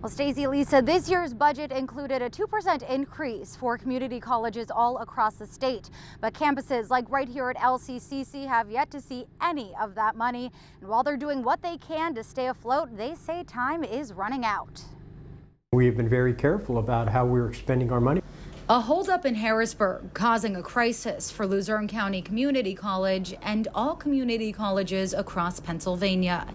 Well, Stacey, Lisa, this year's budget included a 2% increase for community colleges all across the state. But campuses like right here at LCCC have yet to see any of that money. And while they're doing what they can to stay afloat, they say time is running out. We've been very careful about how we're spending our money. A holdup in Harrisburg causing a crisis for Luzerne County Community College and all community colleges across Pennsylvania.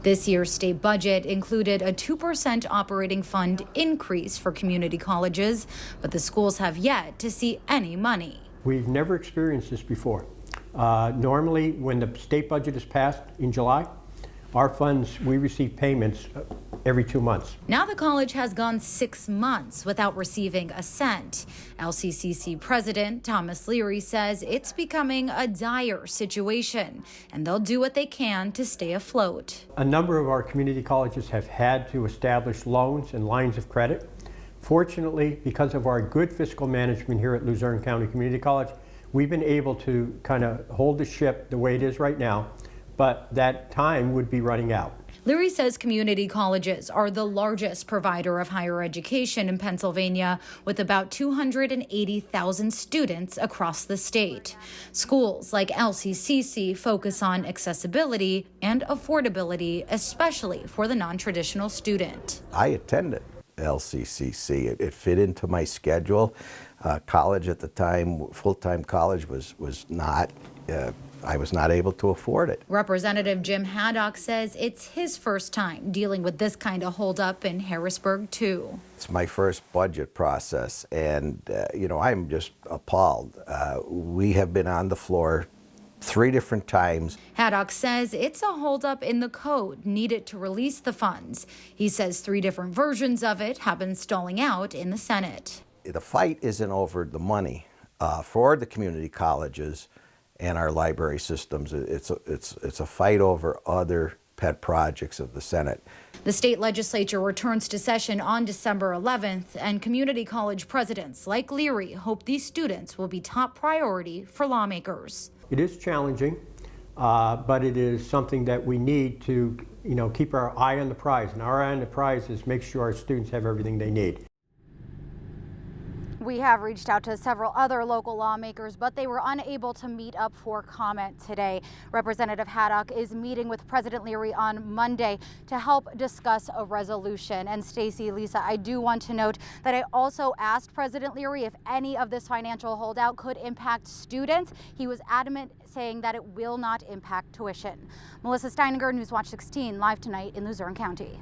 This year's state budget included a 2% operating fund increase for community colleges, but the schools have yet to see any money. We've never experienced this before. Normally, when the state budget is passed in July, our funds, we receive payments every 2 months. Now the college has gone 6 months without receiving a cent. LCCC President Thomas Leary says it's becoming a dire situation, and they'll do what they can to stay afloat. A number of our community colleges have had to establish loans and lines of credit. Fortunately, because of our good fiscal management here at Luzerne County Community College, we've been able to kind of hold the ship the way it is right now, but that time would be running out. Leary says community colleges are the largest provider of higher education in Pennsylvania, with about 280,000 students across the state. Schools like LCCC focus on accessibility and affordability, especially for the non-traditional student. I attended LCCC. It fit into my schedule. College at the time, full-time college was not. I was not able to afford it. Representative Jim Haddock says it's his first time dealing with this kind of holdup in Harrisburg, too. It's my first budget process, and I'm just appalled. We have been on the floor 3 different times. Haddock says it's a holdup in the code needed to release the funds. He says 3 different versions of it have been stalling out in the Senate. The fight isn't over the money for the community colleges and our library systems. It's a fight over other pet projects of the Senate. The state legislature returns to session on December 11th, and community college presidents like Leary hope these students will be top priority for lawmakers. It is challenging, but it is something that we need to, keep our eye on the prize. And our eye on the prize is make sure our students have everything they need. We have reached out to several other local lawmakers, but they were unable to meet up for comment today. Representative Haddock is meeting with President Leary on Monday to help discuss a resolution. And Stacey, Lisa, I do want to note that I also asked President Leary if any of this financial holdout could impact students. He was adamant, saying that it will not impact tuition. Melissa Steininger, Newswatch 16, live tonight in Luzerne County.